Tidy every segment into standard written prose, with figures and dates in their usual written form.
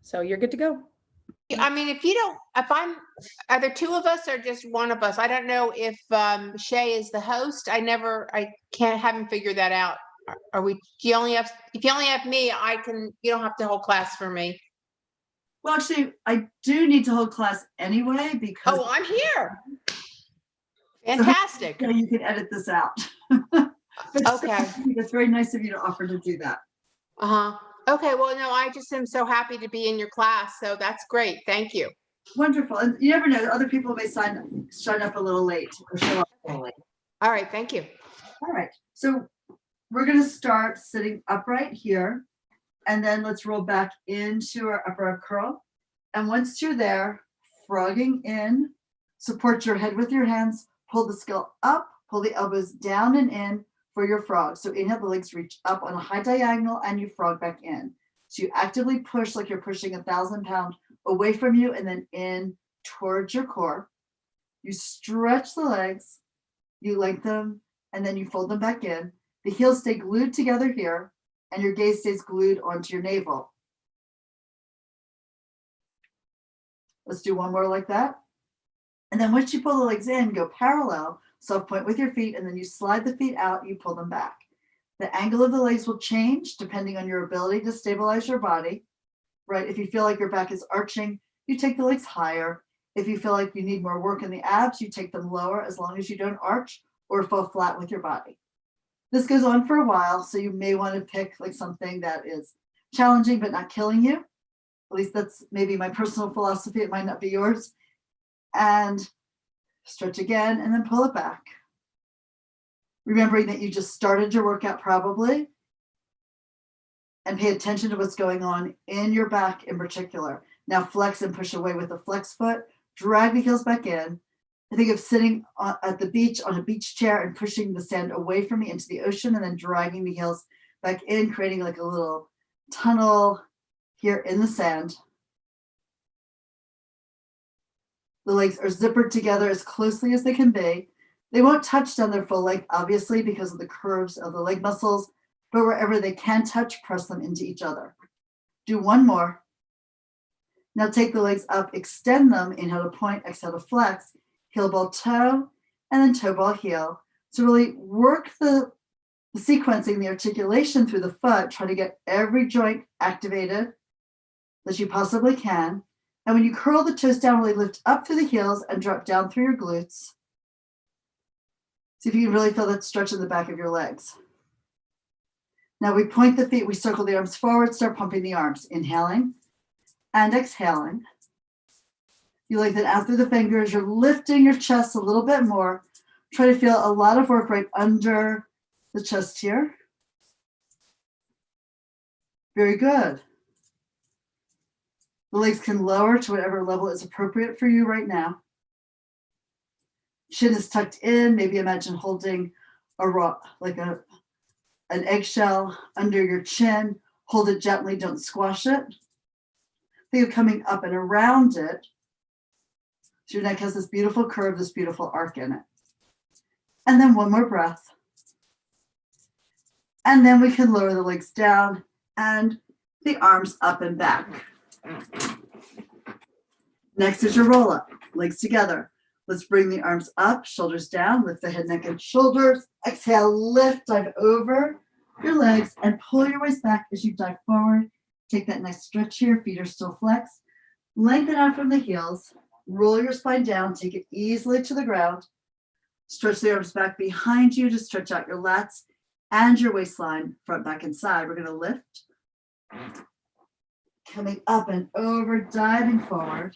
So you're good to go. I mean, are there two of us or just one of us? I don't know if Shay is the host. Haven't figured that out. Are we, if you only have me, you don't have to hold class for me. Well, actually, I do need to hold class anyway because. Oh, I'm here. Fantastic. So you can edit this out. Okay. It's very nice of you to offer to do that. Uh-huh. Okay. Well, no, I just am so happy to be in your class. So that's great. Thank you. Wonderful. And you never know, other people may sign up a little late or show up a little late. All right. Thank you. All right. So we're going to start sitting upright here. And then let's roll back into our upper arm curl. And once you're there, frogging in, support your head with your hands, pull the skull up, pull the elbows down and in for your frog. So inhale, the legs reach up on a high diagonal and you frog back in. So you actively push like you're pushing 1,000 pounds away from you and then in towards your core. You stretch the legs, you lengthen them, and then you fold them back in. The heels stay glued together here and your gaze stays glued onto your navel. Let's do one more like that. And then once you pull the legs in, go parallel, soft point with your feet, and then you slide the feet out, you pull them back. The angle of the legs will change depending on your ability to stabilize your body, right? If you feel like your back is arching, you take the legs higher. If you feel like you need more work in the abs, you take them lower as long as you don't arch or fall flat with your body. This goes on for a while, so you may want to pick like something that is challenging but not killing you. At least that's maybe my personal philosophy. It might not be yours. And stretch again and then pull it back. Remembering that you just started your workout probably. And pay attention to what's going on in your back in particular. Now flex and push away with the flex foot. Drag the heels back in. I think of sitting at the beach on a beach chair and pushing the sand away from me into the ocean and then dragging the heels back in, creating like a little tunnel here in the sand. The legs are zippered together as closely as they can be. They won't touch down their full length, obviously, because of the curves of the leg muscles, but wherever they can touch, press them into each other. Do one more. Now take the legs up, extend them, inhale to point, exhale to flex, heel ball toe, and then toe ball heel. So really work the sequencing, the articulation through the foot, try to get every joint activated that you possibly can. And when you curl the toes down, really lift up through the heels and drop down through your glutes. See if you can really feel that stretch in the back of your legs. Now we point the feet, we circle the arms forward, start pumping the arms, inhaling and exhaling. You lengthen out through the fingers, you're lifting your chest a little bit more. Try to feel a lot of work right under the chest here. Very good. The legs can lower to whatever level is appropriate for you right now. Chin is tucked in. Maybe imagine holding an eggshell under your chin. Hold it gently, don't squash it. Think of coming up and around it. So your neck has this beautiful curve, this beautiful arc in it. And then one more breath. And then we can lower the legs down and the arms up and back. Next is your roll up, legs together. Let's bring the arms up, shoulders down, lift the head, neck, and shoulders. Exhale, lift, dive over your legs and pull your waist back as you dive forward. Take that nice stretch here, feet are still flexed. Lengthen out from the heels, roll your spine down, take it easily to the ground. Stretch the arms back behind you to stretch out your lats and your waistline, front, back, and side. We're gonna lift. Coming up and over, diving forward.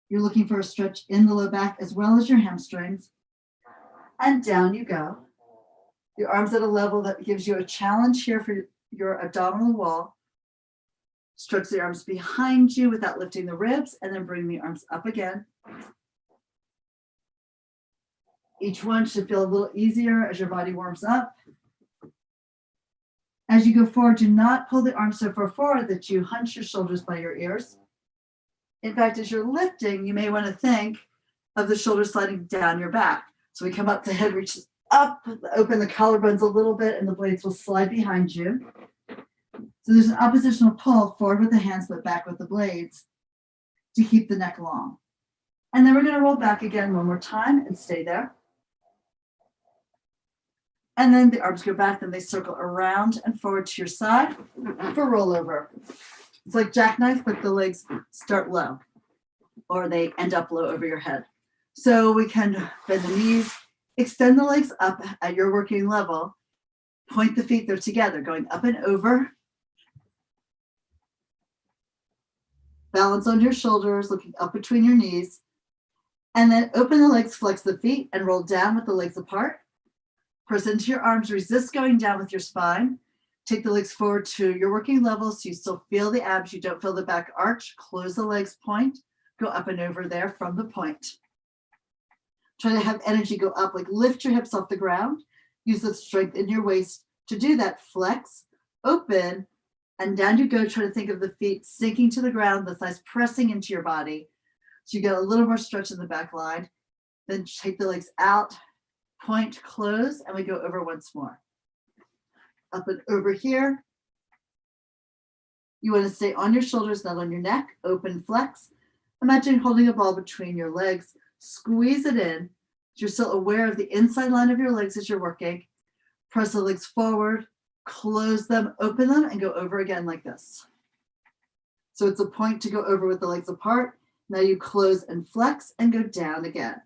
You're looking for a stretch in the low back as well as your hamstrings. And down you go. Your arms at a level that gives you a challenge here for your abdominal wall. Stretch the arms behind you without lifting the ribs, and then bring the arms up again. Each one should feel a little easier as your body warms up. As you go forward, do not pull the arms so far forward that you hunch your shoulders by your ears. In fact, as you're lifting, you may want to think of the shoulders sliding down your back. So we come up, the head reaches up, open the collarbones a little bit, and the blades will slide behind you. So there's an oppositional pull forward with the hands, but back with the blades to keep the neck long. And then we're going to roll back again one more time and stay there. And then the arms go back, then they circle around and forward to your side for rollover. It's like jackknife, but the legs start low, or they end up low over your head. So we can bend the knees, extend the legs up at your working level, point the feet, they're together, going up and over. Balance on your shoulders, looking up between your knees. And then open the legs, flex the feet, and roll down with the legs apart. Press into your arms, resist going down with your spine. Take the legs forward to your working level so you still feel the abs, you don't feel the back arch. Close the legs, point, go up and over there from the point. Try to have energy go up, like lift your hips off the ground. Use the strength in your waist to do that. Flex, open, and down you go. Try to think of the feet sinking to the ground, the thighs pressing into your body. So you get a little more stretch in the back line. Then take the legs out, point, close, and we go over once more. Up and over here. You want to stay on your shoulders, not on your neck. Open, flex. Imagine holding a ball between your legs. Squeeze it in. You're still aware of the inside line of your legs as you're working. Press the legs forward, close them, open them, and go over again like this. So it's a point to go over with the legs apart. Now you close and flex and go down again.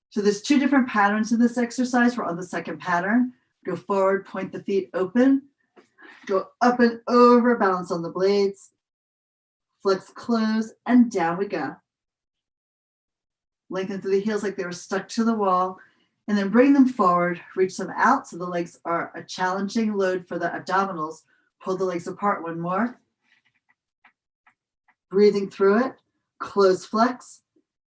So there's two different patterns in this exercise. We're on the second pattern. Go forward, point the feet open, go up and over, balance on the blades, flex, close, and down we go. Lengthen through the heels like they were stuck to the wall, and then bring them forward, reach them out so the legs are a challenging load for the abdominals. Pull the legs apart one more. Breathing through it, close, flex,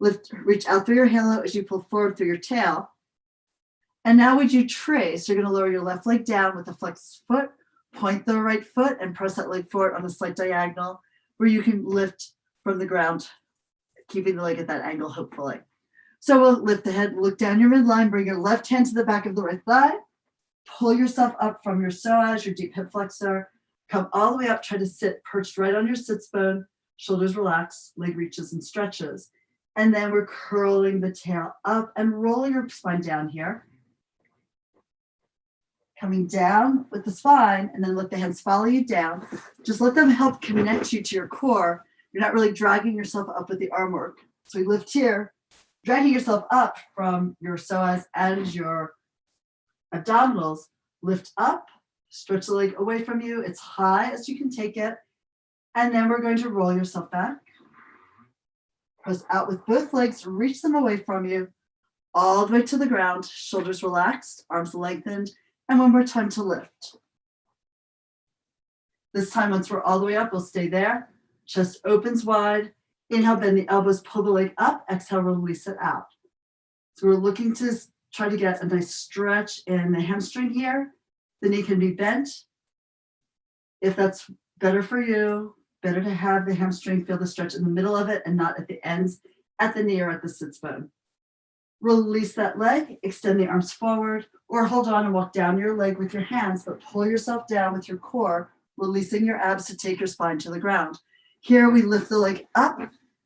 lift, reach out through your halo as you pull forward through your tail. And now we do trace. You're going to lower your left leg down with a flexed foot, point the right foot, and press that leg forward on a slight diagonal where you can lift from the ground, keeping the leg at that angle, hopefully. So we'll lift the head, look down your midline, bring your left hand to the back of the right thigh, pull yourself up from your psoas, your deep hip flexor, come all the way up, try to sit perched right on your sits bone, shoulders relaxed, leg reaches and stretches. And then we're curling the tail up and rolling your spine down here. Coming down with the spine, and then let the hands follow you down. Just let them help connect you to your core. You're not really dragging yourself up with the arm work. So we lift here, dragging yourself up from your psoas and your abdominals. Lift up, stretch the leg away from you, as high as you can take it. And then we're going to roll yourself back. Press out with both legs, reach them away from you, all the way to the ground, shoulders relaxed, arms lengthened, and one more time to lift. This time, once we're all the way up, we'll stay there. Chest opens wide. Inhale, bend the elbows, pull the leg up. Exhale, release it out. So we're looking to try to get a nice stretch in the hamstring here. The knee can be bent. If that's better for you, better to have the hamstring feel the stretch in the middle of it and not at the ends, at the knee or at the sits bone. Release that leg, extend the arms forward, or hold on and walk down your leg with your hands, but pull yourself down with your core, releasing your abs to take your spine to the ground. Here we lift the leg up.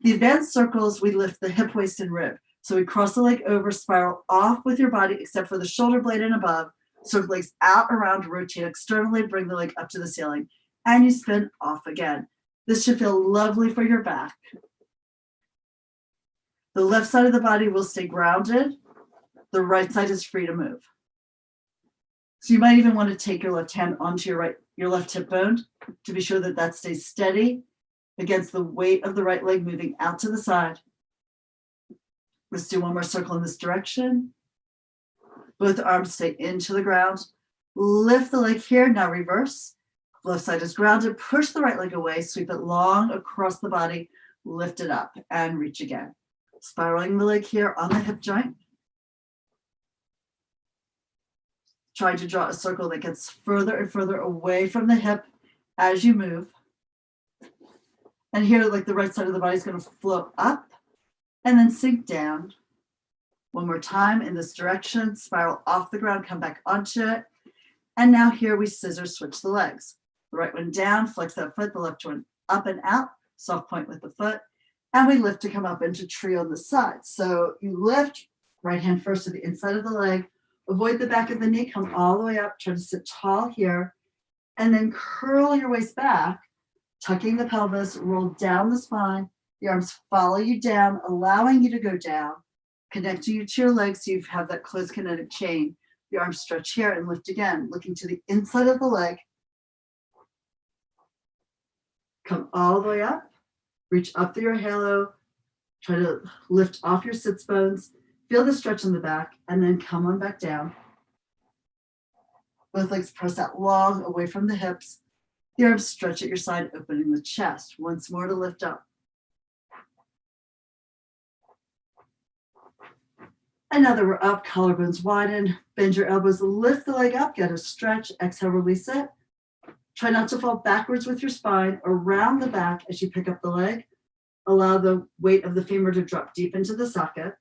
The advanced circles, we lift the hip, waist, and rib. So we cross the leg over, spiral off with your body, except for the shoulder blade and above. Circle legs out, around, rotate externally, bring the leg up to the ceiling, and you spin off again. This should feel lovely for your back. The left side of the body will stay grounded. The right side is free to move. So you might even want to take your left hand onto your left hip bone to be sure that that stays steady against the weight of the right leg moving out to the side. Let's do one more circle in this direction. Both arms stay into the ground. Lift the leg here, now reverse. Left side is grounded, push the right leg away, sweep it long across the body, lift it up and reach again. Spiraling the leg here on the hip joint. Try to draw a circle that gets further and further away from the hip as you move. And here, like the right side of the body is going to float up and then sink down. One more time in this direction, spiral off the ground, come back onto it. And now here we scissor switch the legs. The right one down, flex that foot, the left one up and out, soft point with the foot. And we lift to come up into tree on the side. So you lift, right hand first to the inside of the leg, avoid the back of the knee, come all the way up, try to sit tall here, and then curl your waist back, tucking the pelvis, roll down the spine, the arms follow you down, allowing you to go down, connecting you to your legs so you have that close kinetic chain. The arms stretch here and lift again, looking to the inside of the leg. Come all the way up, reach up through your halo, try to lift off your sits bones, feel the stretch in the back, and then come on back down. Both legs press out long, away from the hips. The arms stretch at your side, opening the chest. Once more to lift up. And now that we're up, collarbones widen, bend your elbows, lift the leg up, get a stretch, exhale, release it. Try not to fall backwards with your spine, around the back as you pick up the leg. Allow the weight of the femur to drop deep into the socket.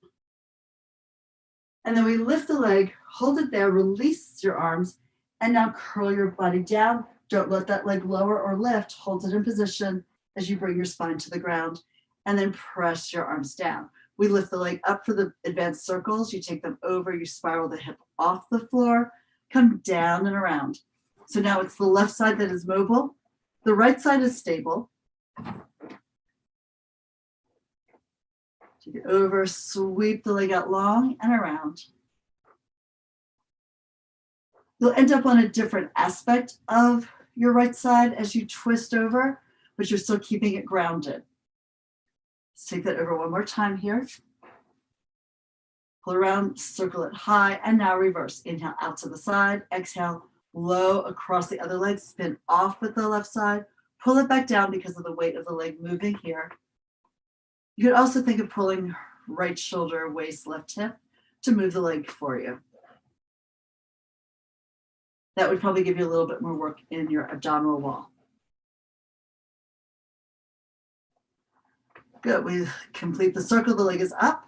And then we lift the leg, hold it there, release your arms, and now curl your body down. Don't let that leg lower or lift. Hold it in position as you bring your spine to the ground, and then press your arms down. We lift the leg up for the advanced circles. You take them over, you spiral the hip off the floor, come down and around. So now it's the left side that is mobile. The right side is stable. Take it over, sweep the leg out long and around. You'll end up on a different aspect of your right side as you twist over, but you're still keeping it grounded. Let's take that over one more time here. Pull around, circle it high, and now reverse. Inhale out to the side, exhale, low across the other leg, spin off with the left side, pull it back down because of the weight of the leg moving here. You could also think of pulling right shoulder, waist, left hip to move the leg for you. That would probably give you a little bit more work in your abdominal wall. Good, we complete the circle, the leg is up.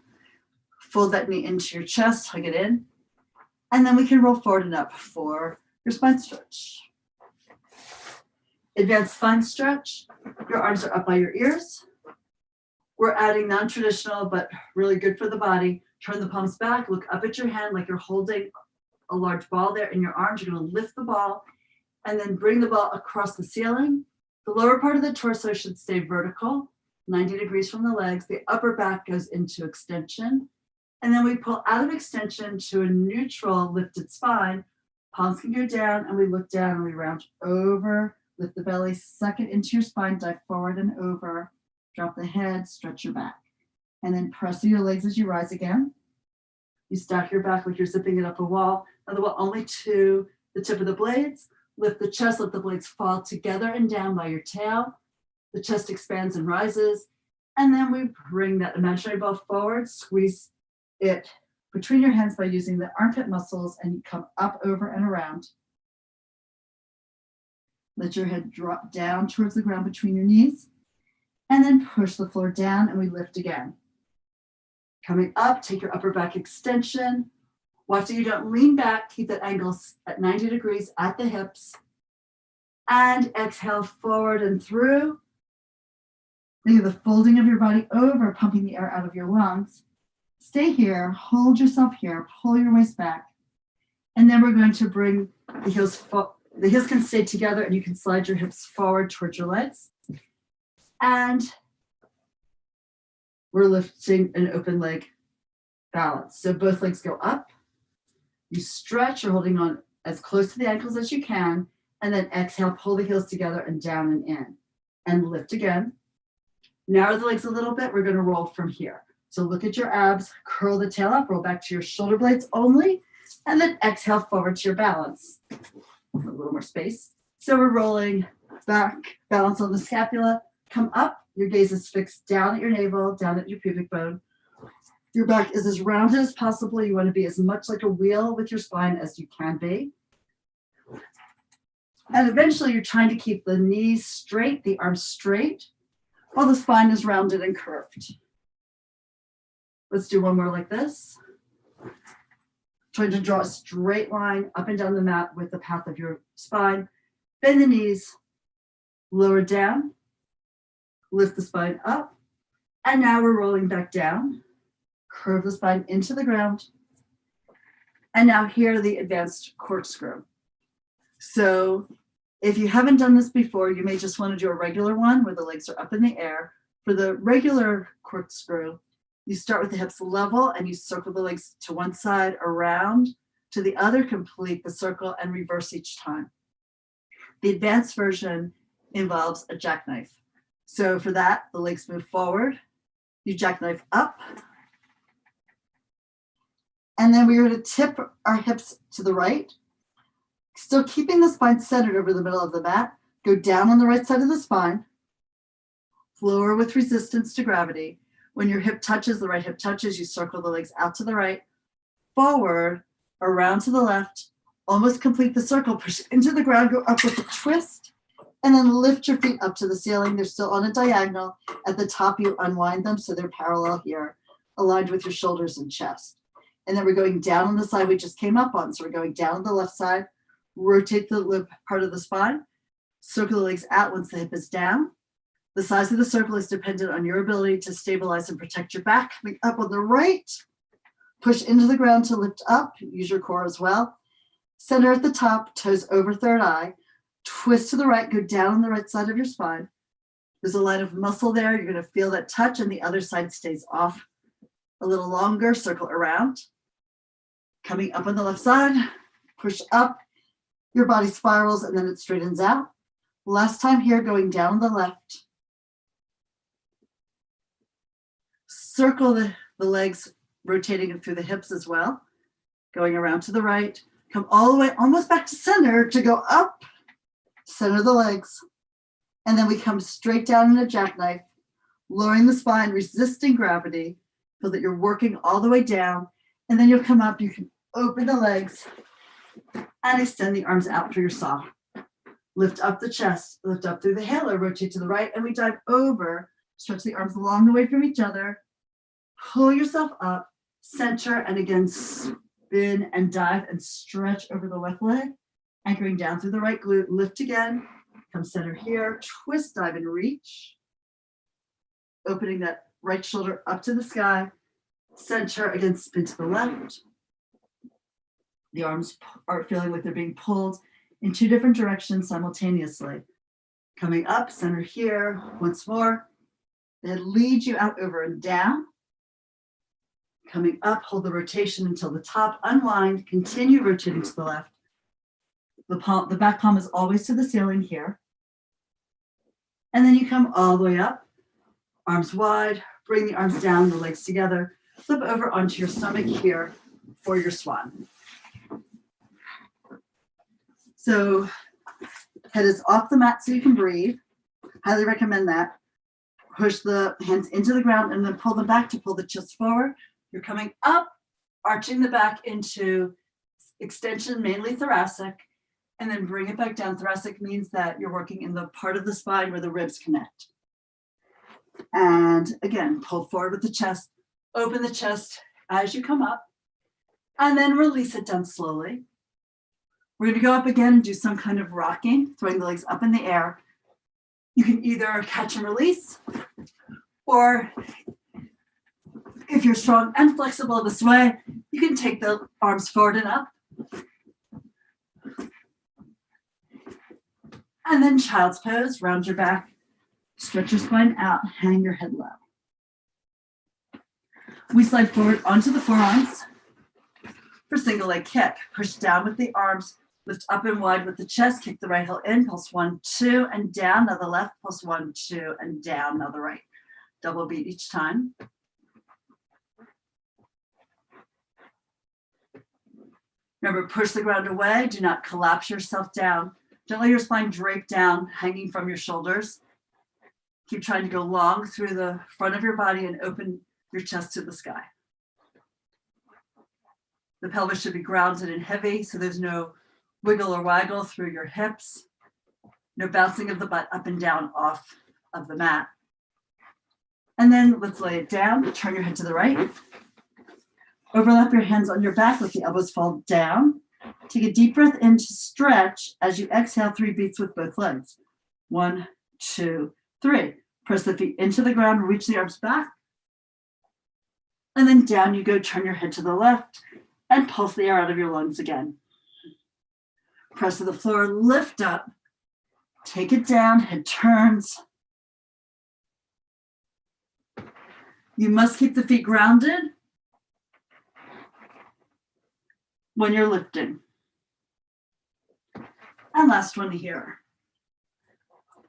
Fold that knee into your chest, hug it in. And then we can roll forward and up for your spine stretch. Advanced spine stretch. Your arms are up by your ears. We're adding non-traditional, but really good for the body. Turn the palms back, look up at your hand like you're holding a large ball there in your arms. You're going to lift the ball and then bring the ball across the ceiling. The lower part of the torso should stay vertical, 90 degrees from the legs. The upper back goes into extension. And then we pull out of extension to a neutral lifted spine. Palms can go down and we look down and we round over, lift the belly, suck it into your spine, dive forward and over, drop the head, stretch your back. And then press through your legs as you rise again. You stack your back like you're zipping it up a wall. Now the wall only to the tip of the blades. Lift the chest, let the blades fall together and down by your tail. The chest expands and rises. And then we bring that imaginary ball forward, squeeze it between your hands by using the armpit muscles, and you come up, over, and around. Let your head drop down towards the ground between your knees, and then push the floor down, and we lift again. Coming up, take your upper back extension. Watch that you don't lean back. Keep that angle at 90 degrees at the hips. And exhale forward and through. Think of the folding of your body over, pumping the air out of your lungs. Stay here, hold yourself here, pull your waist back. And then we're going to bring the heels, the heels can stay together and you can slide your hips forward towards your legs. And we're lifting an open leg balance. So both legs go up. You stretch, you're holding on as close to the ankles as you can. And then exhale, pull the heels together and down and in. And lift again. Narrow the legs a little bit. We're going to roll from here. So look at your abs, curl the tail up, roll back to your shoulder blades only, and then exhale forward to your balance. A little more space. So we're rolling back, balance on the scapula, come up, your gaze is fixed down at your navel, down at your pubic bone. Your back is as rounded as possible. You want to be as much like a wheel with your spine as you can be. And eventually you're trying to keep the knees straight, the arms straight, while the spine is rounded and curved. Let's do one more like this. trying to draw a straight line up and down the mat with the path of your spine. Bend the knees, lower down, lift the spine up, and now we're rolling back down. Curve the spine into the ground. And now here, the advanced corkscrew. So if you haven't done this before, you may just want to do a regular one where the legs are up in the air. For the regular corkscrew, you start with the hips level and you circle the legs to one side, around to the other, complete the circle and reverse each time. The advanced version involves a jackknife. So for that, the legs move forward, you jackknife up, and then we're going to tip our hips to the right, still keeping the spine centered over the middle of the mat. Go down on the right side of the spine, lower with resistance to gravity. When your hip touches, the right hip touches, you circle the legs out to the right, forward, around to the left, almost complete the circle, push into the ground, go up with a twist, and then lift your feet up to the ceiling. They're still on a diagonal. At the top, you unwind them so they're parallel here, aligned with your shoulders and chest. And then we're going down on the side we just came up on. So we're going down on the left side, rotate the lip part of the spine, circle the legs out once the hip is down. The size of the circle is dependent on your ability to stabilize and protect your back. Coming up on the right, push into the ground to lift up, use your core as well. Center at the top, toes over third eye, twist to the right, go down on the right side of your spine. There's a line of muscle there. You're going to feel that touch and the other side stays off. A little longer, circle around. Coming up on the left side, push up, your body spirals and then it straightens out. Last time here, going down the left. Circle the legs, rotating it through the hips as well. Going around to the right, come all the way almost back to center to go up, center the legs. And then we come straight down in a jackknife, lowering the spine, resisting gravity, so that you're working all the way down. And then you'll come up, you can open the legs and extend the arms out for your saw. Lift up the chest, lift up through the halo, rotate to the right, and we dive over. Stretch the arms along the way from each other. Pull yourself up, center, and again, spin and dive and stretch over the left leg. Anchoring down through the right glute, lift again, come center here, twist, dive, and reach. Opening that right shoulder up to the sky, center, again, spin to the left. The arms are feeling like they're being pulled in two different directions simultaneously. Coming up, center here, once more. Then lead you out over and down. Coming up, hold the rotation until the top, unwind, continue rotating to the left. The back palm is always to the ceiling here. And then you come all the way up, arms wide, bring the arms down, the legs together, flip over onto your stomach here for your swan. So head is off the mat so you can breathe. Highly recommend that. Push the hands into the ground and then pull them back to pull the chest forward. You're coming up, arching the back into extension, mainly thoracic, and then bring it back down. Thoracic means that you're working in the part of the spine where the ribs connect. And again, pull forward with the chest, open the chest as you come up, and then release it down slowly. We're going to go up again and do some kind of rocking, throwing the legs up in the air. You can either catch and release, or if you're strong and flexible this way, you can take the arms forward and up. And then child's pose, round your back, stretch your spine out, hang your head low. We slide forward onto the forearms for single leg kick. Push down with the arms, lift up and wide with the chest, kick the right heel in, pulse 1, 2, and down. Now the left, pulse 1, 2, and down. Now the right. Double beat each time. Remember, push the ground away. Do not collapse yourself down. Don't let your spine drape down, hanging from your shoulders. Keep trying to go long through the front of your body and open your chest to the sky. The pelvis should be grounded and heavy, so there's no wiggle or waggle through your hips. No bouncing of the butt up and down off of the mat. And then let's lay it down. Turn your head to the right. Overlap your hands on your back, let the elbows fall down. Take a deep breath in to stretch. As you exhale, 3 beats with both legs. 1, 2, 3. Press the feet into the ground, reach the arms back. And then down you go, turn your head to the left and pulse the air out of your lungs again. Press to the floor, lift up, take it down, head turns. You must keep the feet grounded when you're lifting. And last one here.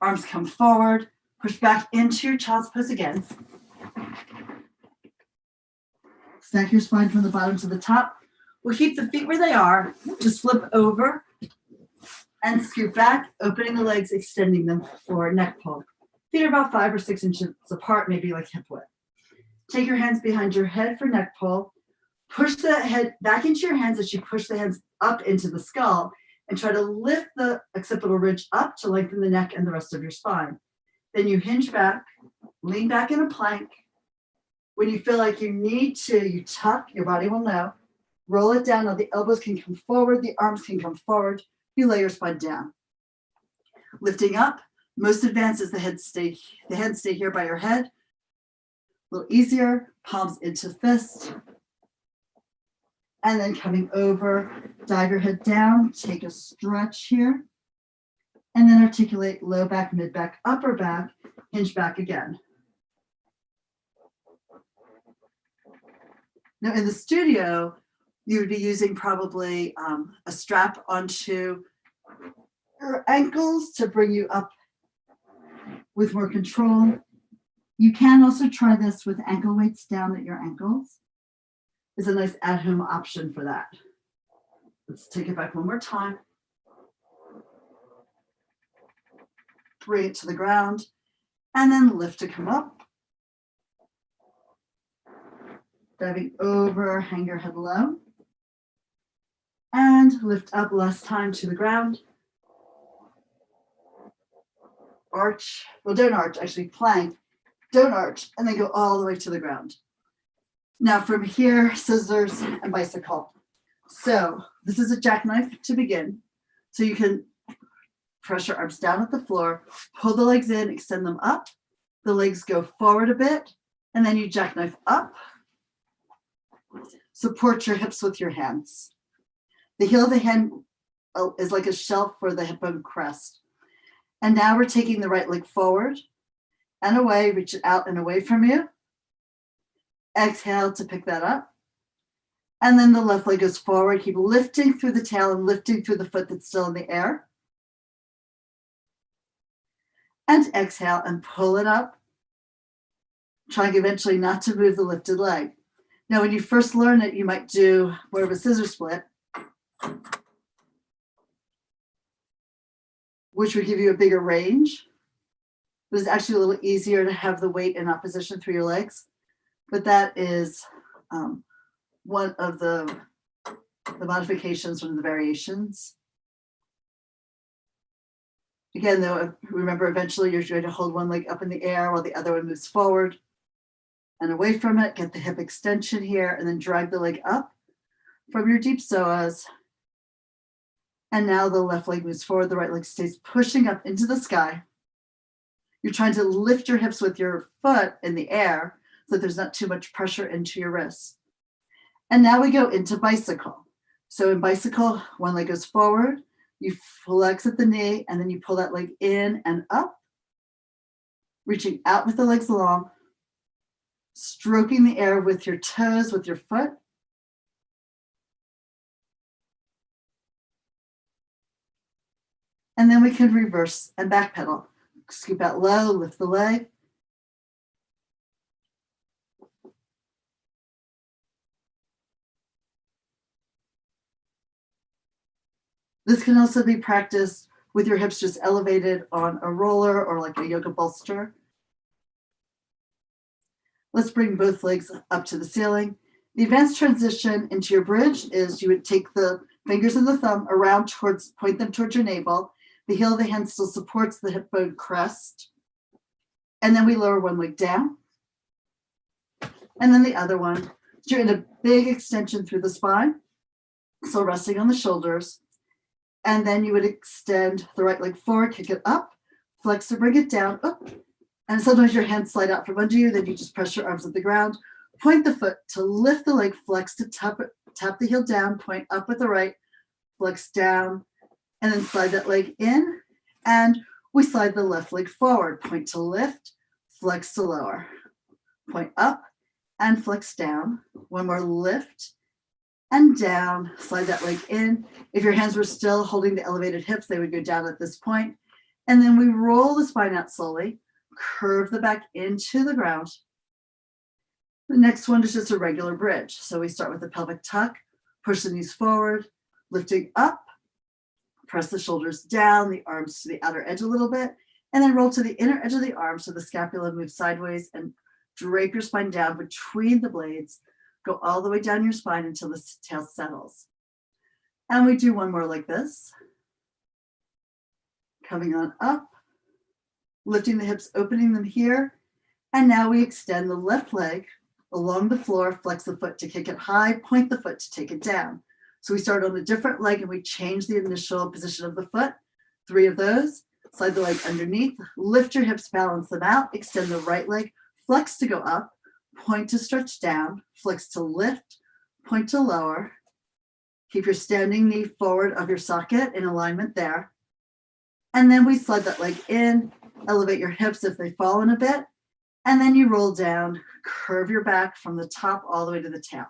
Arms come forward, push back into your child's pose again. Stack your spine from the bottom to the top. We'll keep the feet where they are. Just flip over and scoot back, opening the legs, extending them for neck pull. Feet are about 5 or 6 inches apart, maybe like hip width. Take your hands behind your head for neck pull. Push the head back into your hands as you push the hands up into the skull and try to lift the occipital ridge up to lengthen the neck and the rest of your spine. Then you hinge back, lean back in a plank. When you feel like you need to, you tuck, your body will know. Roll it down. Now the elbows can come forward, the arms can come forward. You lay your spine down. Lifting up, most advanced is the hands stay here by your head. A little easier, palms into fist. And then coming over, dive your head down, take a stretch here. And then articulate low back, mid back, upper back, hinge back again. Now in the studio, you would be using probably a strap onto your ankles to bring you up with more control. You can also try this with ankle weights down at your ankles. It's a nice at-home option for that. Let's take it back one more time. Bring it to the ground and then lift to come up. Diving over, hang your head low. And lift up last time to the ground. Arch, well, don't arch, actually plank. Don't arch, and then go all the way to the ground. Now from here, scissors and bicycle. So this is a jackknife to begin. So you can press your arms down at the floor, pull the legs in, extend them up. The legs go forward a bit, and then you jackknife up. Support your hips with your hands. The heel of the hand is like a shelf for the hip bone crest. And now we're taking the right leg forward and away, reach it out and away from you. Exhale to pick that up. And then the left leg goes forward. Keep lifting through the tail and lifting through the foot that's still in the air. And exhale and pull it up. Trying eventually not to move the lifted leg. Now, when you first learn it, you might do more of a scissor split, which would give you a bigger range. But it's actually a little easier to have the weight in opposition through your legs. But that is one of the modifications from the variations. Again, though, remember, eventually you're going to hold one leg up in the air while the other one moves forward and away from it. Get the hip extension here and then drag the leg up from your deep psoas. And now the left leg moves forward, the right leg stays pushing up into the sky. You're trying to lift your hips with your foot in the air so that there's not too much pressure into your wrists. And now we go into bicycle. So in bicycle, one leg goes forward, you flex at the knee, and then you pull that leg in and up, reaching out with the legs long, stroking the air with your toes, with your foot. And then we can reverse and back pedal. Scoop out low, lift the leg. This can also be practiced with your hips just elevated on a roller or like a yoga bolster. Let's bring both legs up to the ceiling. The advanced transition into your bridge is you would take the fingers and the thumb around point them towards your navel. The heel of the hand still supports the hip bone crest. And then we lower one leg down. And then the other one. You're in a big extension through the spine. So resting on the shoulders. And then you would extend the right leg forward, kick it up, flex to bring it down. Up. And sometimes your hands slide out from under you. Then you just press your arms at the ground. Point the foot to lift the leg, flex to tap the heel down, point up with the right, flex down, and then slide that leg in. And we slide the left leg forward, point to lift, flex to lower, point up and flex down. One more lift and down, slide that leg in. If your hands were still holding the elevated hips, they would go down at this point. And then we roll the spine out slowly, curve the back into the ground. The next one is just a regular bridge. So we start with the pelvic tuck, push the knees forward, lifting up, press the shoulders down, the arms to the outer edge a little bit, and then roll to the inner edge of the arm so the scapula moves sideways and drape your spine down between the blades. Go all the way down your spine until the tail settles. And we do one more like this. Coming on up, lifting the hips, opening them here. And now we extend the left leg along the floor, flex the foot to kick it high, point the foot to take it down. So we start on a different leg and we change the initial position of the foot. 3 of those, slide the leg underneath, lift your hips, balance them out, extend the right leg, flex to go up, point to stretch down, flex to lift, point to lower. Keep your standing knee forward of your socket in alignment there. And then we slide that leg in, elevate your hips if they fall in a bit, and then you roll down, curve your back from the top all the way to the tail.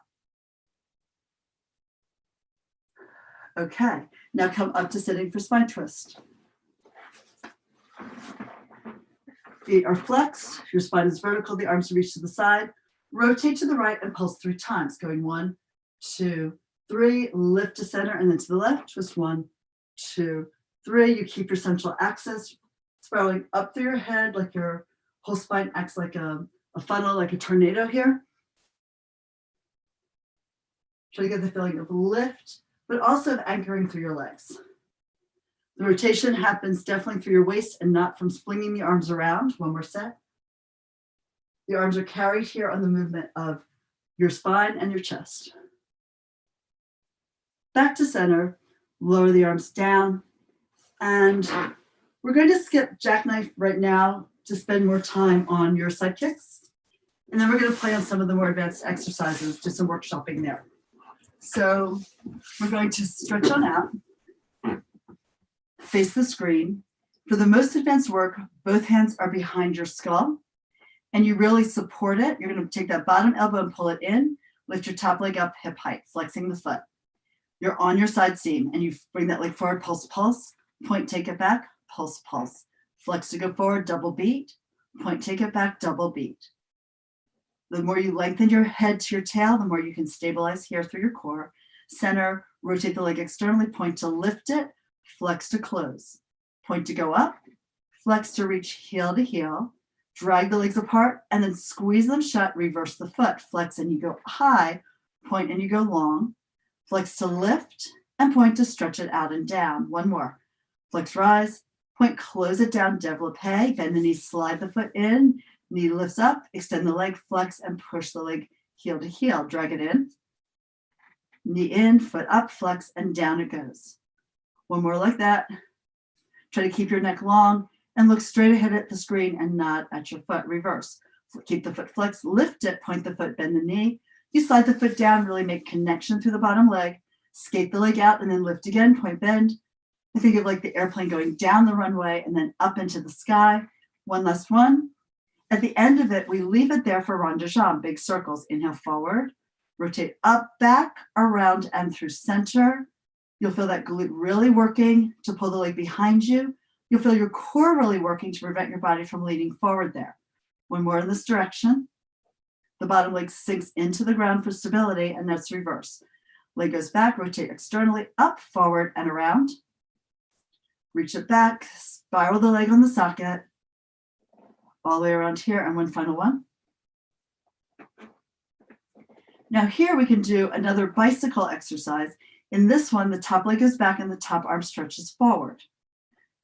Okay, now come up to sitting for spine twist. Feet are flexed, your spine is vertical, the arms reach to the side. Rotate to the right and pulse 3 times, going 1, 2, 3, lift to center and then to the left, twist 1, 2, 3. You keep your central axis spiraling up through your head like your whole spine acts like a funnel, like a tornado here. Try to get the feeling of lift, but also of anchoring through your legs. The rotation happens definitely through your waist and not from flinging the arms around. One more set. The arms are carried here on the movement of your spine and your chest. Back to center, lower the arms down. And we're going to skip jackknife right now to spend more time on your side kicks. And then we're going to play on some of the more advanced exercises, do some workshopping there. So we're going to stretch on out, face the screen. For the most advanced work, both hands are behind your skull and you really support it. You're going to take that bottom elbow and pull it in, lift your top leg up hip height, flexing the foot. You're on your side seam and you bring that leg forward, pulse, pulse, point, take it back, pulse, pulse. Flex to go forward, double beat, point, take it back, double beat. The more you lengthen your head to your tail, the more you can stabilize here through your core. Center, rotate the leg externally, point to lift it, flex to close. Point to go up, flex to reach heel to heel, drag the legs apart, and then squeeze them shut, reverse the foot. Flex and you go high, point and you go long. Flex to lift, and point to stretch it out and down. One more. Flex, rise, point, close it down, développé, bend the knee, slide the foot in, knee lifts up, extend the leg, flex, and push the leg heel to heel. Drag it in, knee in, foot up, flex, and down it goes. One more like that. Try to keep your neck long and look straight ahead at the screen and not at your foot. Reverse. Keep the foot flexed, lift it, point the foot, bend the knee. You slide the foot down, really make connection through the bottom leg, skate the leg out, and then lift again, point, bend. I think of like the airplane going down the runway and then up into the sky. One last one. At the end of it, we leave it there for rond de jambe, big circles. Inhale forward, rotate up, back, around, and through center. You'll feel that glute really working to pull the leg behind you. You'll feel your core really working to prevent your body from leaning forward there. One more in this direction. The bottom leg sinks into the ground for stability, and that's reverse. Leg goes back, rotate externally, up, forward, and around. Reach it back, spiral the leg on the socket, all the way around here, and one final one. Now here we can do another bicycle exercise. In this one, the top leg goes back and the top arm stretches forward.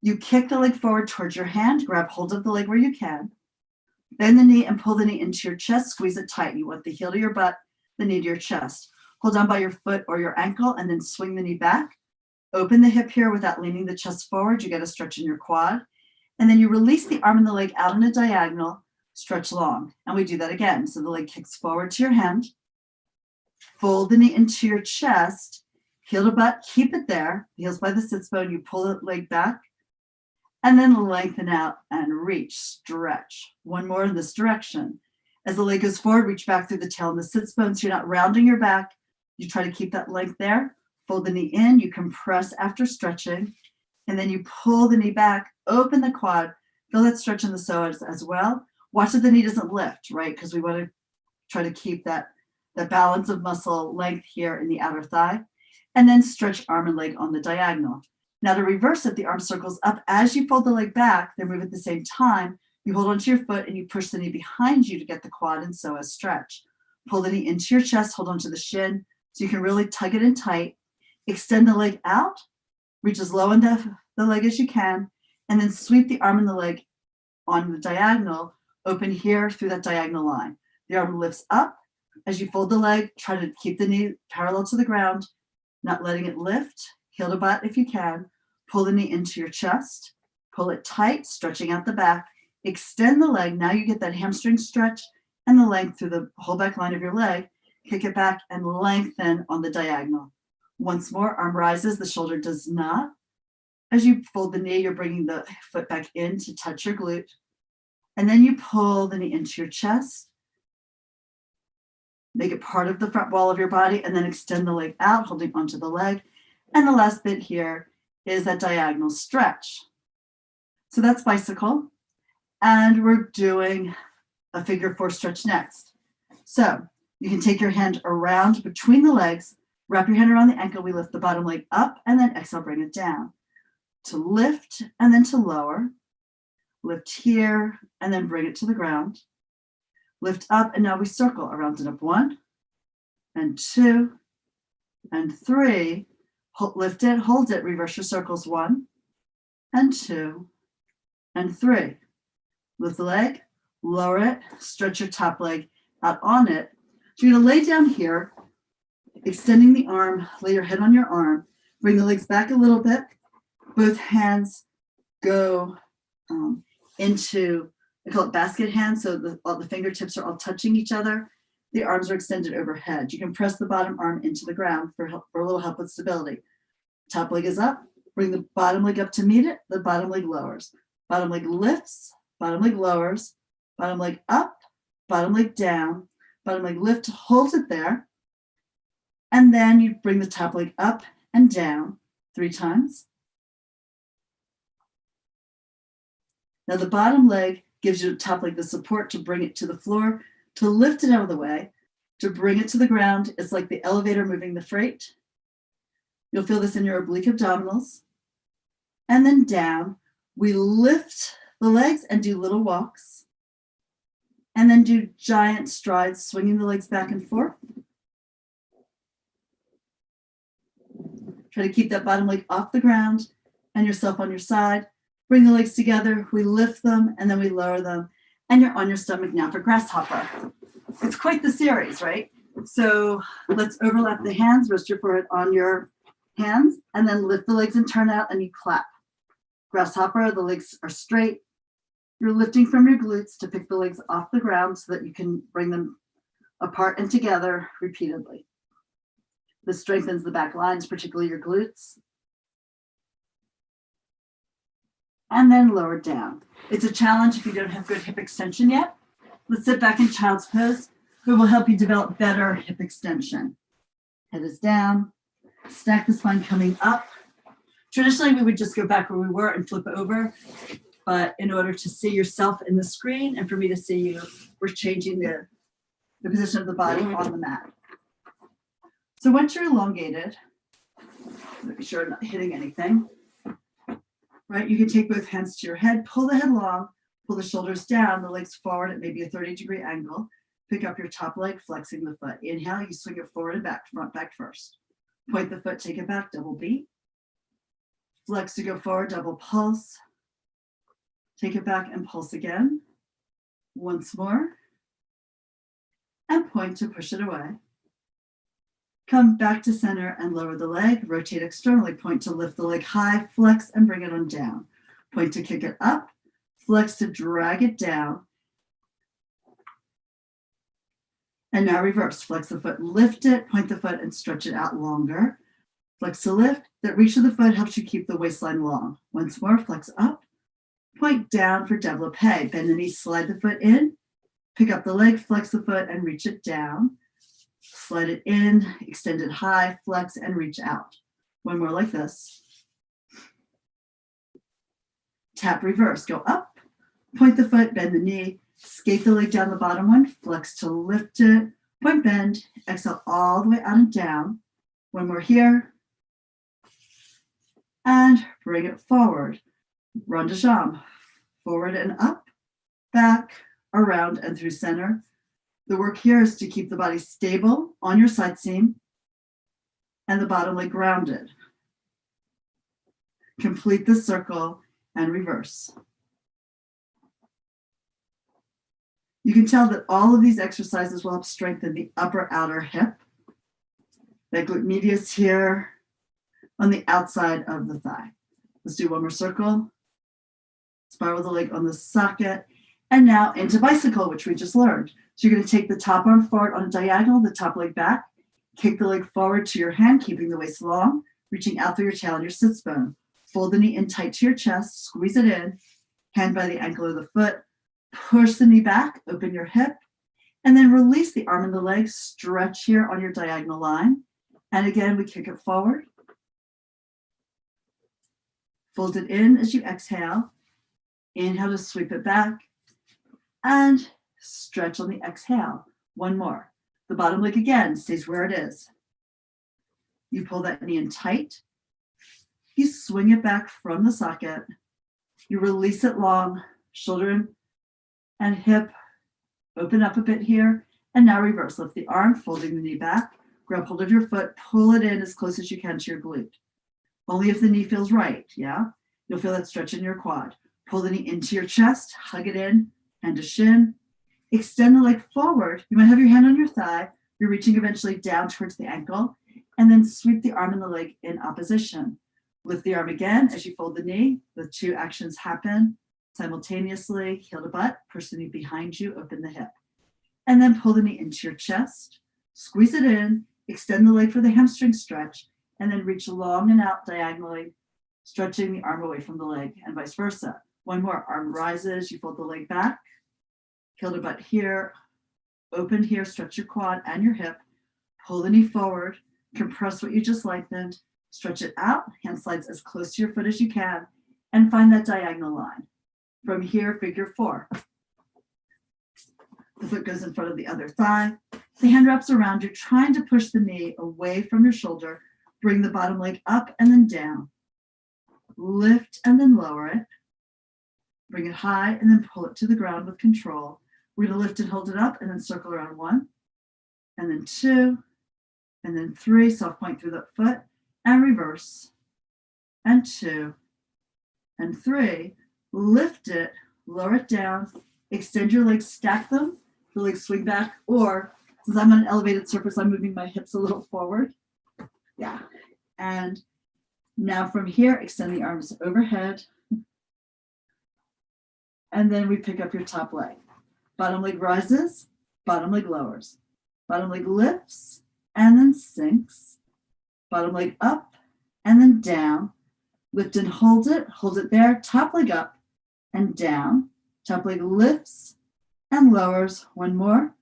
You kick the leg forward towards your hand, grab hold of the leg where you can, bend the knee and pull the knee into your chest, squeeze it tight. You want the heel to your butt the knee to your chest. Hold on by your foot or your ankle and then swing the knee back. Open the hip here without leaning the chest forward. You get a stretch in your quad. And then you release the arm and the leg out on a diagonal, stretch long. And we do that again. So the leg kicks forward to your hand. Fold the knee into your chest. Heel to butt, keep it there. Heels by the sits bone. You pull the leg back. And then lengthen out and reach, stretch. One more in this direction. As the leg goes forward, reach back through the tail and the sits bones. So you're not rounding your back. You try to keep that length there. Fold the knee in. You compress after stretching. And then you pull the knee back, open the quad. Feel that stretch in the psoas as well. Watch that the knee doesn't lift, right? Because we want to try to keep that balance of muscle length here in the outer thigh. And then stretch arm and leg on the diagonal. Now to reverse it, the arm circles up. As you fold the leg back, they move at the same time. You hold onto your foot and you push the knee behind you to get the quad and psoas stretch. Pull the knee into your chest, hold onto the shin so you can really tug it in tight. Extend the leg out, reach as low in the leg as you can, and then sweep the arm and the leg on the diagonal, open here through that diagonal line. The arm lifts up. As you fold the leg, try to keep the knee parallel to the ground, not letting it lift. Heel to butt if you can. Pull the knee into your chest. Pull it tight, stretching out the back. Extend the leg. Now you get that hamstring stretch and the length through the whole back line of your leg. Kick it back and lengthen on the diagonal. Once more, arm rises, the shoulder does not. As you fold the knee, you're bringing the foot back in to touch your glute. And then you pull the knee into your chest. Make it part of the front wall of your body and then extend the leg out, holding onto the leg. And the last bit here is that diagonal stretch. So that's bicycle. And we're doing a figure four stretch next. So you can take your hand around between the legs, wrap your hand around the ankle. We lift the bottom leg up and then exhale, bring it down. To lift and then to lower. Lift here and then bring it to the ground. Lift up and now we circle around and up. 1 and 2 and 3. Lift it, hold it, reverse your circles. 1 and 2 and 3. Lift the leg, lower it, stretch your top leg out on it. So you're going to lay down here, extending the arm, lay your head on your arm, bring the legs back a little bit. Both hands go into, I call it basket hands, so all the fingertips are all touching each other. The arms are extended overhead. You can press the bottom arm into the ground for a little help with stability. Top leg is up. Bring the bottom leg up to meet it. The bottom leg lowers. Bottom leg lifts. Bottom leg lowers. Bottom leg up. Bottom leg down. Bottom leg lift. Hold it there. And then you bring the top leg up and down 3 times. Now the bottom leg gives your top leg the support to bring it to the floor, to lift it out of the way, to bring it to the ground. It's like the elevator moving the freight. You'll feel this in your oblique abdominals. And then down, we lift the legs and do little walks. And then do giant strides, swinging the legs back and forth. Try to keep that bottom leg off the ground and yourself on your side. Bring the legs together, we lift them, and then we lower them. And you're on your stomach now for grasshopper. It's quite the series, right? So let's overlap the hands, rest your forehead on your hands, and then lift the legs and turn out, and you clap. Grasshopper, the legs are straight. You're lifting from your glutes to pick the legs off the ground so that you can bring them apart and together repeatedly. This strengthens the back lines, particularly your glutes. And then lower down. It's a challenge if you don't have good hip extension yet. Let's sit back in child's pose. It will help you develop better hip extension. Head is down. Stack the spine coming up. Traditionally, we would just go back where we were and flip over. But in order to see yourself in the screen and for me to see you, we're changing the position of the body on the mat. So once you're elongated, make sure I'm not hitting anything. Right, you can take both hands to your head, pull the head long, pull the shoulders down, the legs forward at maybe a 30-degree angle. Pick up your top leg, flexing the foot. Inhale, you swing it forward and back, front back first. Point the foot, take it back, double beat. Flex to go forward, double pulse. Take it back and pulse again. Once more. And point to push it away. Come back to center and lower the leg. Rotate externally. Point to lift the leg high, flex, and bring it on down. Point to kick it up, flex to drag it down. And now reverse. Flex the foot, lift it, point the foot, and stretch it out longer. Flex to lift. That reach of the foot helps you keep the waistline long. Once more, flex up, point down for développé. Bend the knee, slide the foot in, pick up the leg, flex the foot, and reach it down. Slide it in, extend it high, flex, and reach out. One more like this. Tap reverse. Go up, point the foot, bend the knee, skate the leg down the bottom one, flex to lift it, point, bend, exhale all the way out and down. One more here. And bring it forward. Rond de jambe. Forward and up, back, around, and through center. The work here is to keep the body stable on your side seam and the bottom leg grounded. Complete the circle and reverse. You can tell that all of these exercises will help strengthen the upper outer hip. The glute medius here on the outside of the thigh. Let's do one more circle. Spiral the leg on the socket. And now into bicycle, which we just learned. So you're going to take the top arm forward on a diagonal, the top leg back, kick the leg forward to your hand, keeping the waist long, reaching out through your tail and your sits bone. Fold the knee in tight to your chest, squeeze it in, hand by the ankle of the foot, push the knee back, open your hip, and then release the arm and the leg, stretch here on your diagonal line. And again, we kick it forward. Fold it in as you exhale. Inhale to sweep it back. And stretch on the exhale. One more. The bottom leg again stays where it is. You pull that knee in tight. You swing it back from the socket. You release it long, shoulder and hip. Open up a bit here. And now reverse. Lift the arm, folding the knee back. Grab hold of your foot. Pull it in as close as you can to your glute. Only if the knee feels right, yeah? You'll feel that stretch in your quad. Pull the knee into your chest. Hug it in. Hand to shin. Extend the leg forward. You might have your hand on your thigh. You're reaching eventually down towards the ankle. And then sweep the arm and the leg in opposition. Lift the arm again as you fold the knee. The two actions happen simultaneously. Heel to butt. Push the knee behind you. Open the hip. And then pull the knee into your chest. Squeeze it in. Extend the leg for the hamstring stretch. And then reach long and out diagonally, stretching the arm away from the leg and vice versa. One more. Arm rises. You fold the leg back. Heel to butt here, open here, stretch your quad and your hip, pull the knee forward, compress what you just lengthened, stretch it out, hand slides as close to your foot as you can, and find that diagonal line. From here, figure four. The foot goes in front of the other thigh. The hand wraps around. You're trying to push the knee away from your shoulder, bring the bottom leg up and then down. Lift and then lower it. Bring it high and then pull it to the ground with control. We're going to lift and hold it up and then circle around 1, and then 2, and then 3. Soft point through the foot and reverse. And 2, and 3. Lift it, lower it down, extend your legs, stack them, the legs swing back, or since I'm on an elevated surface, I'm moving my hips a little forward. Yeah. And now from here, extend the arms overhead. And then we pick up your top leg. Bottom leg rises, bottom leg lowers. Bottom leg lifts and then sinks. Bottom leg up and then down. Lift and hold it there. Top leg up and down. Top leg lifts and lowers. One more.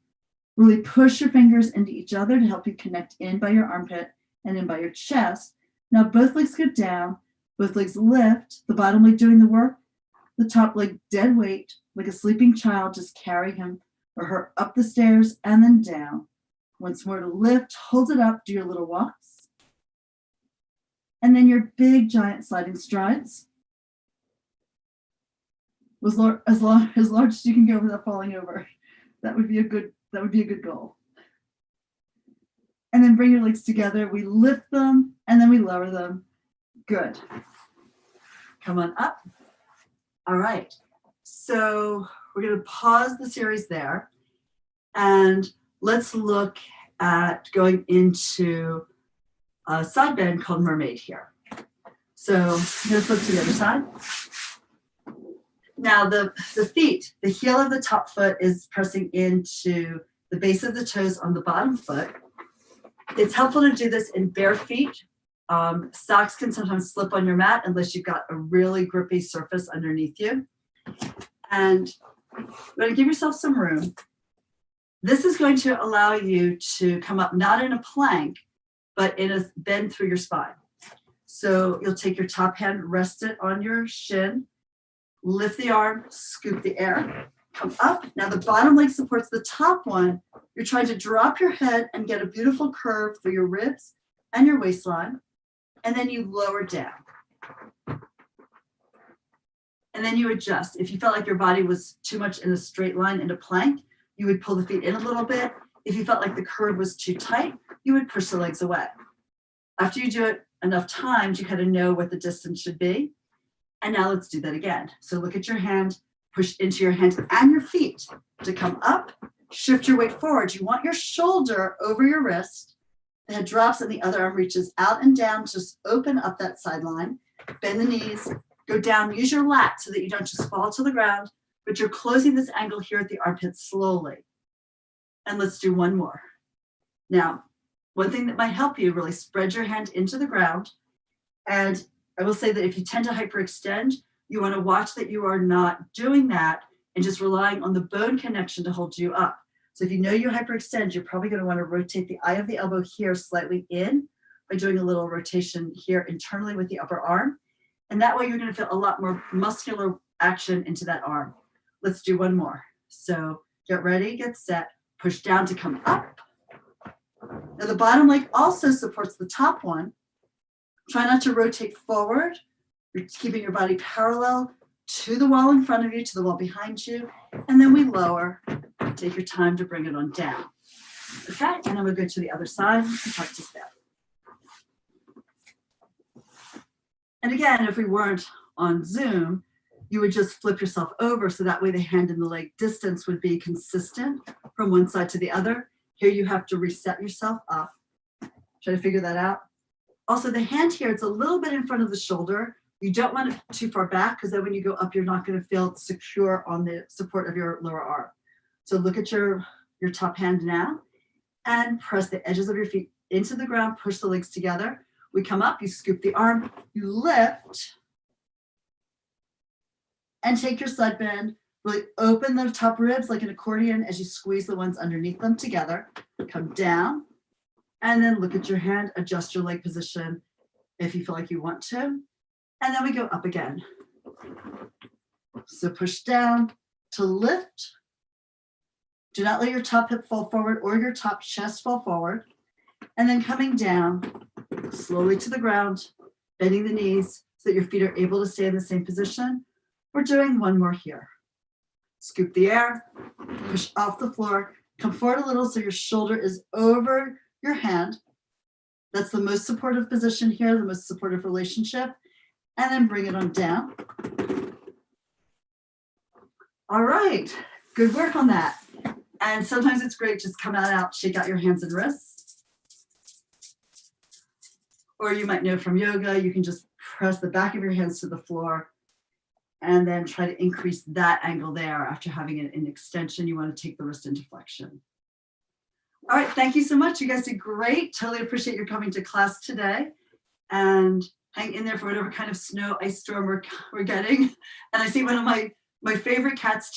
Really push your fingers into each other to help you connect in by your armpit and in by your chest. Now both legs go down, both legs lift, the bottom leg doing the work, the top leg dead weight, like a sleeping child, just carry him or her up the stairs and then down. Once more to lift, hold it up, do your little walks. And then your big giant sliding strides. As large as you can go without falling over. That would be a good goal. And then bring your legs together. We lift them and then we lower them. Good. Come on up. All right. So we're going to pause the series there and let's look at going into a side bend called mermaid here. So I'm going to flip to the other side. Now the feet, the heel of the top foot is pressing into the base of the toes on the bottom foot. It's helpful to do this in bare feet. Socks can sometimes slip on your mat unless you've got a really grippy surface underneath you. And you're going to give yourself some room. This is going to allow you to come up not in a plank, but in a bend through your spine. So you'll take your top hand, rest it on your shin, lift the arm, scoop the air, come up. Now the bottom leg supports the top one. You're trying to drop your head and get a beautiful curve through your ribs and your waistline. And then you lower down. And then you adjust. If you felt like your body was too much in a straight line in a plank, you would pull the feet in a little bit. If you felt like the curve was too tight, you would push the legs away. After you do it enough times, you kind of know what the distance should be. And now let's do that again. So look at your hand, push into your hand and your feet to come up, shift your weight forward. You want your shoulder over your wrist. The head drops and the other arm reaches out and down. Just open up that sideline, bend the knees, go down, use your lat so that you don't just fall to the ground, but you're closing this angle here at the armpit slowly. And let's do one more. Now, one thing that might help you, really spread your hand into the ground. And I will say that if you tend to hyperextend, you want to watch that you are not doing that and just relying on the bone connection to hold you up. So if you know you hyperextend, you're probably going to want to rotate the eye of the elbow here slightly in by doing a little rotation here internally with the upper arm. And that way you're going to feel a lot more muscular action into that arm. Let's do one more. So get ready, get set, push down to come up. Now the bottom leg also supports the top one. Try not to rotate forward. You're keeping your body parallel to the wall in front of you, to the wall behind you. And then we lower. Take your time to bring it on down. Okay, and then we'll go to the other side and practice that. And again, if we weren't on Zoom, you would just flip yourself over so that way the hand and the leg distance would be consistent from one side to the other. Here you have to reset yourself up. Try to figure that out. Also, the hand here, it's a little bit in front of the shoulder. You don't want it too far back because then when you go up, you're not going to feel secure on the support of your lower arm. So look at your top hand now and press the edges of your feet into the ground, push the legs together. We come up, you scoop the arm, you lift, and take your side bend. Really open the top ribs like an accordion as you squeeze the ones underneath them together. Come down, and then look at your hand, adjust your leg position if you feel like you want to. And then we go up again. So push down to lift. Do not let your top hip fall forward or your top chest fall forward. And then coming down slowly to the ground, bending the knees so that your feet are able to stay in the same position. We're doing one more here. Scoop the air, push off the floor, come forward a little so your shoulder is over your hand. That's the most supportive position here, the most supportive relationship. And then bring it on down. All right, good work on that. And sometimes it's great, just come out, shake out your hands and wrists. Or you might know from yoga, you can just press the back of your hands to the floor and then try to increase that angle there. After having it in extension, you want to take the wrist into flexion. All right, thank you so much. You guys did great. Totally appreciate your coming to class today. And hang in there for whatever kind of snow, ice storm we're getting. And I see one of my favorite cats